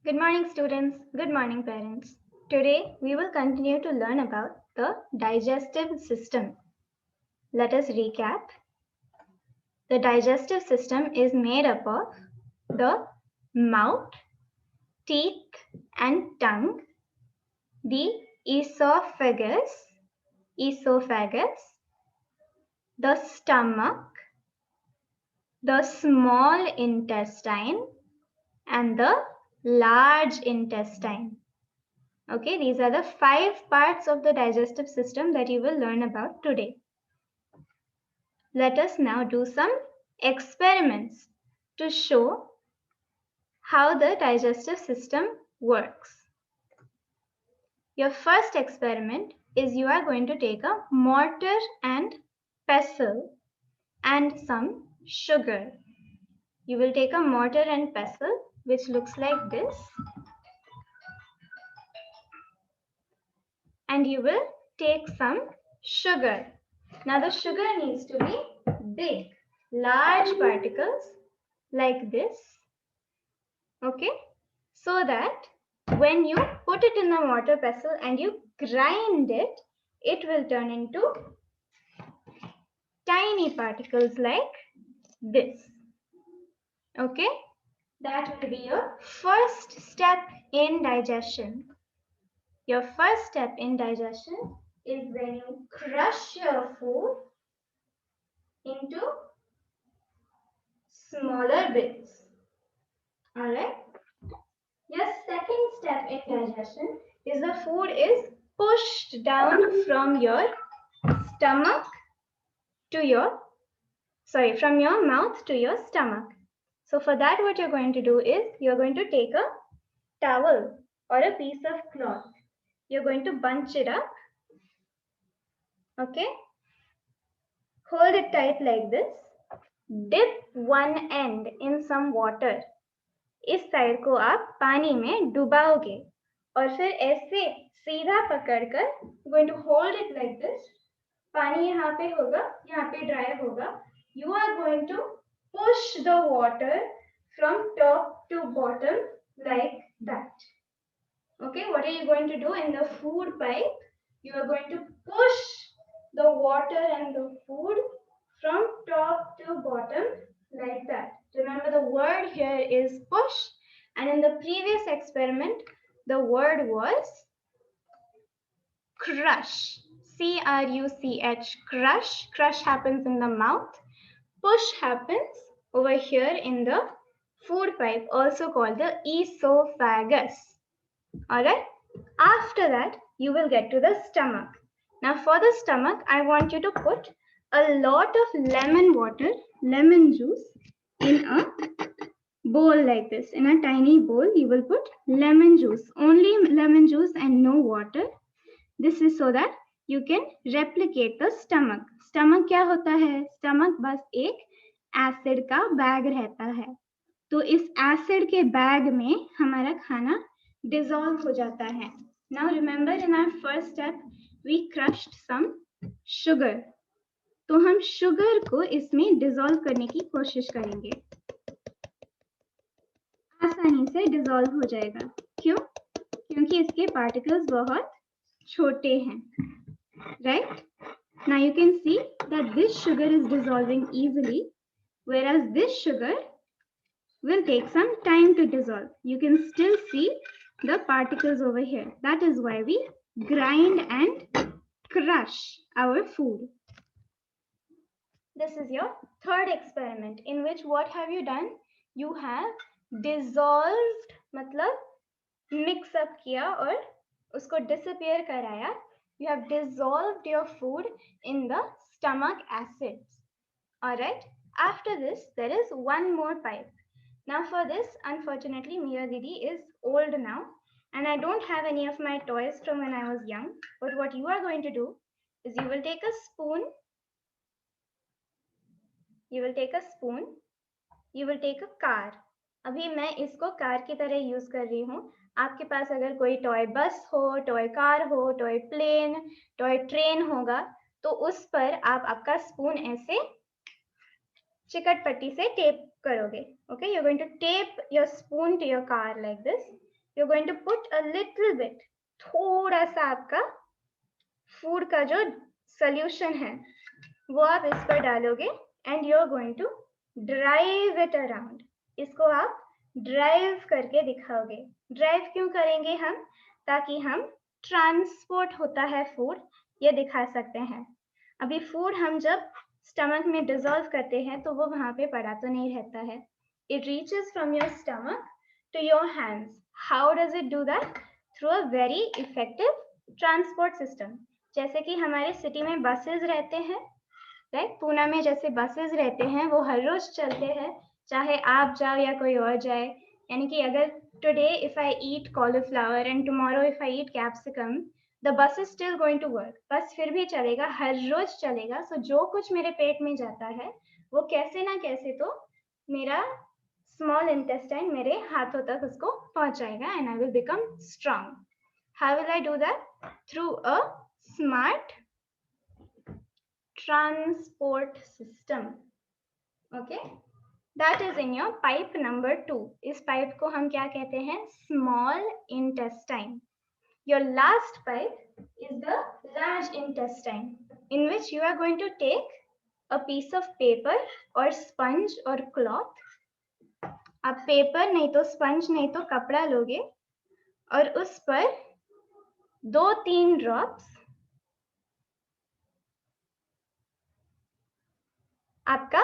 Good morning, students. Good morning, parents. Today, we will continue to learn about the digestive system. Let us recap. The digestive system is made up of the mouth, teeth, and tongue, the esophagus, the stomach, the small intestine, and the large intestine. Okay, these are the 5 parts of the digestive system that you will learn about today. Let us now do some experiments to show how the digestive system works. Your first experiment is you are going to take a mortar and pestle and some sugar. You will take a mortar and pestle which looks like this, and you will take some sugar. Now the sugar needs to be big, large particles like this, okay? So that when you put it in the mortar pestle and you grind it, it will turn into tiny particles like this, okay? That will be your first step in digestion. Your first step in digestion is when you crush your food into smaller bits. Alright? Your second step in digestion is the food is pushed down from your stomach to your, from your mouth to your stomach. So for that, what you're going to do is you're going to take a towel or a piece of cloth. You're going to bunch it up. Okay? Hold it tight like this. Dip one end in some water. इस side को आप पानी में डुबाओगे और फिर ऐसे सीधा पकड़कर going to hold it like this. पानी यहाँ पे होगा, यहाँ पे ड्राई होगा. You are going to push the water from top to bottom like that. Okay, what are you going to do in the food pipe? You are going to push the water and the food from top to bottom like that. Remember, the word here is push, and in the previous experiment, the word was crush. C-R-U-C-H, crush. Crush happens in the mouth. Push happens over here in the food pipe, also called the esophagus. Alright? After that, you will get to the stomach. Now for the stomach, I want you to put a lot of lemon water, lemon juice in a bowl like this. In a tiny bowl, you will put lemon juice. Only lemon juice and no water. This is so that you can replicate the stomach. Stomach क्या होता है? Stomach बस एक acid का bag रहता है. तो इस एसिड के बैग में हमारा खाना डिसॉल्व हो जाता है. Now remember, in our first step we crushed some sugar. तो हम शुगर को इसमें डिसॉल्व करने की कोशिश करेंगे. आसानी से डिसॉल्व हो जाएगा. क्यों? क्योंकि इसके पार्टिकल्स बहुत छोटे हैं. Right? Now you can see that this sugar is dissolving easily, whereas this sugar will take some time to dissolve. You can still see the particles over here. That is why we grind and crush our food. This is your third experiment, in which what have you done? You have dissolved, मतलब mix up किया और उसको disappear कराया. You have dissolved your food in the stomach acids. Alright. After this, there is one more pipe. Now for this, unfortunately, Meera Didi is old now and I don't have any of my toys from when I was young. But what you are going to do is you will take a spoon, you will take a car. अभी मैं इसको car की तरह use कर रही हूँ. आपके पास अगर कोई टॉय बस हो, टॉय कार हो, टॉय प्लेन, टॉय ट्रेन होगा, तो उस पर आप आपका स्पून ऐसे चिकट पट्टी से टेप करोगे. Okay, you're going to tape your spoon to your car like this. You are going to put a little bit, थोड़ा सा आपका फूड का जो सोल्यूशन है वो आप इस पर डालोगे and you are going to drive it around. इसको आप ड्राइव करके दिखाओगे. ड्राइव क्यों करेंगे हम? ताकि हम ट्रांसपोर्ट होता है फूड ये दिखा सकते हैं. अभी फूड हम जब स्टमक में डिसॉल्व करते हैं तो वो वहां पे पड़ा तो नहीं रहता है. It reaches from your stomach to your hands. How does it do that? Through a very effective transport system. जैसे कि हमारे सिटी में बसेस रहते हैं, राइट? पूना में जैसे बसेस रहते हैं वो हर रोज चलते हैं, चाहे आप जाओ या कोई और जाए. यानी कि अगर today if I eat cauliflower and tomorrow if I eat capsicum, the bus is still going to work. Bus फिर भी चलेगा, हर रोज चलेगा. सो जो कुछ मेरे पेट में जाता है वो कैसे ना कैसे तो मेरा स्मॉल इंटेस्टाइन मेरे हाथों तक उसको पहुंचाएगा and I will become strong. How will I do that? Through a smart transport system. Okay, that is in your pipe number 2. इस pipe को हम क्या कहते हैं? Small intestine. Your last pipe is the large intestine, in which you are going to take a piece of paper or sponge or cloth. आप paper नहीं तो sponge नहीं तो कपड़ा लोगे और उस पर 2-3 ड्रॉप्स आपका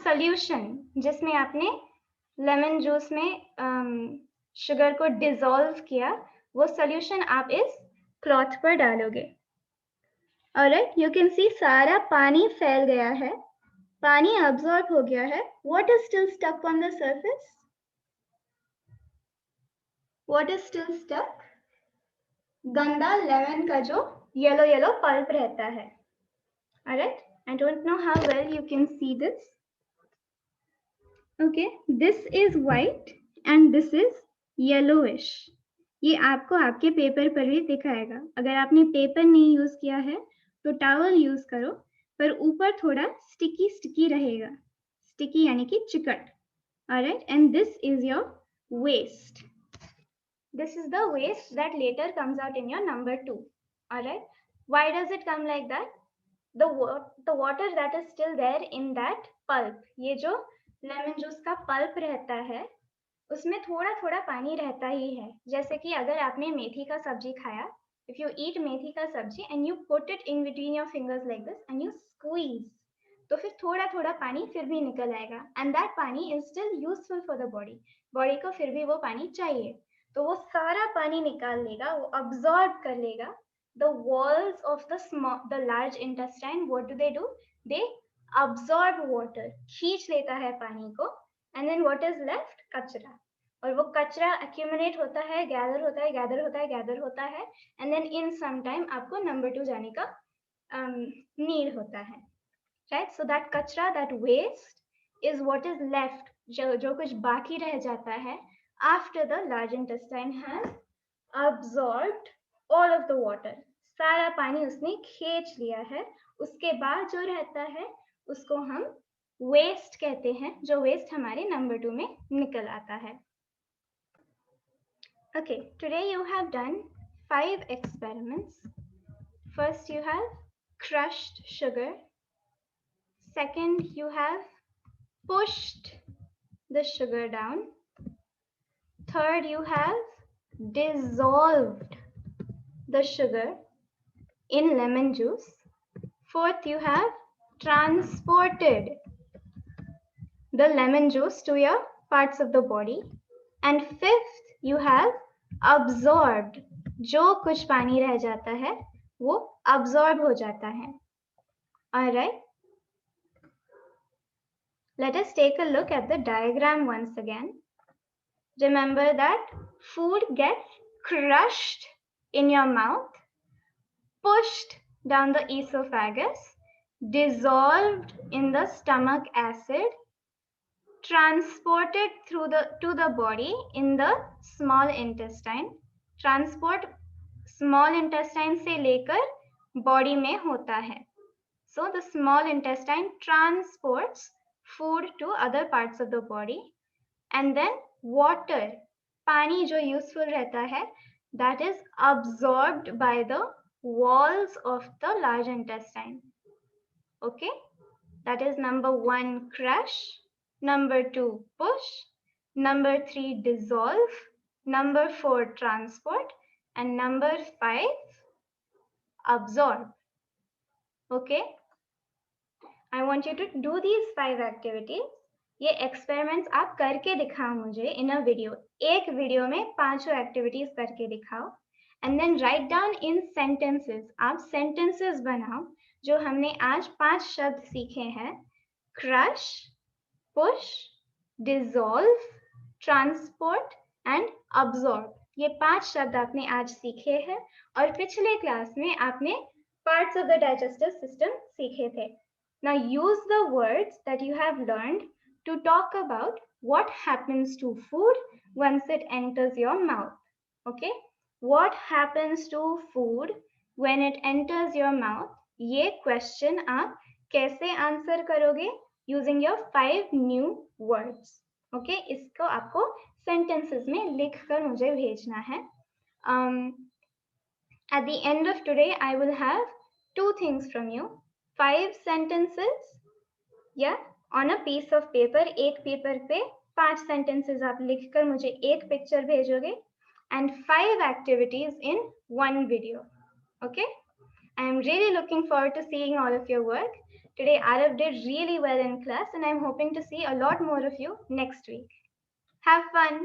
सोल्यूशन, जिसमें आपने लेमन जूस में शुगर को डिसॉल्व किया, वो सोल्यूशन आप इस क्लॉथ पर डालोगे. ऑलराइट, यू कैन सी सारा पानी फैल गया है, पानी अब्सॉर्ब हो गया है. What is still stuck on the surface? What is still stuck? गंदा लेमन का जो येलो येलो पल्प रहता है. Alright, I don't know how well you can see this. Okay, this is white and this is yellowish. ये आपको आपके paper पर भी दिखाएगा. अगर आपने पेपर नहीं यूज किया है तो टॉवल यूज करो, पर ऊपर थोड़ा स्टिकी स्टिकी रहेगा. स्टिकी यानी कि चिकट. Alright, and this is your waste. This is the waste that later comes out in your number 2. Alright, why does it come like that? The water that is still there in that pulp, ये जो lemon juice का pulp रहता है उसमें थोड़ा थोड़ा पानी रहता ही है. जैसे कि अगर आपने मेथी का सब्जी खाया, if you eat मेथी का सब्जी and you put it in between your fingers like this and you squeeze, तो फिर थोड़ा थोड़ा पानी फिर भी निकल आएगा and that पानी is still useful for the body. Body को फिर भी वो पानी चाहिए, तो वो सारा पानी निकाल लेगा, वो absorb कर लेगा. The walls of the large intestine, what do? They absorb water, खींच लेता है पानी को, and then what is left? कचरा. और वो कचरा accumulate होता है, gather होता है, gather होता है, gather होता है, and then in some time आपको number 2 जाने का need होता है, right? So that कचरा, that waste is what is left, जो कुछ बाकी रह जाता है after the large intestine has absorbed all of the water. सारा पानी उसने खींच लिया है. उसके बाद जो रहता है उसको हम वेस्ट कहते हैं, जो वेस्ट हमारे नंबर 2 में निकल आता है. Okay, today you have done 5 experiments. First you have crushed sugar. Second you have pushed the sugar down. Third you have dissolved the sugar in lemon juice. Fourth, you have transported the lemon juice to your parts of the body. And fifth, you have absorbed. जो कुछ पानी रह जाता है वो absorb हो जाता है. Alright. Let us take a look at the diagram once again. Remember that food gets crushed in your mouth, pushed down the esophagus, dissolved in the stomach acid, transported to the body in the small intestine. Transport small intestine से लेकर body में होता है. So the small intestine transports food to other parts of the body, and then water पानी जो useful रहता है that is absorbed by the walls of the large intestine. Okay, that is number 1 crush, number 2 push, number 3 dissolve, number 4 transport, and number 5 absorb. Okay, I want you to do these 5 activities. ये experiments आप करके दिखाओ मुझे इन a video. एक video में 5 activities करके दिखाओ and then write down in sentences. आप सेंटेंसेस बनाओ जो हमने आज 5 शब्द सीखे हैं. Crush, push, dissolve, transport and absorb. ये 5 शब्द आपने आज सीखे हैं और पिछले क्लास में आपने parts of the digestive system सीखे थे. Now use the words that you have learned to talk about what happens to food once it enters your mouth. Okay? What happens to food when it enters your mouth? ये question आप कैसे answer करोगे? Using your 5 new words. Okay? इसको आपको sentences में लिख कर मुझे भेजना है. At the end of today, I will have 2 things from you. 5 sentences, yeah, on a piece of paper. एक पेपर पे 5 sentences आप लिखकर मुझे एक पिक्चर भेजोगे and 5 activities in 1 video. Okay, I am really looking forward to seeing all of your work. Today Arav did really well in class and I am hoping to see a lot more of you next week. Have fun.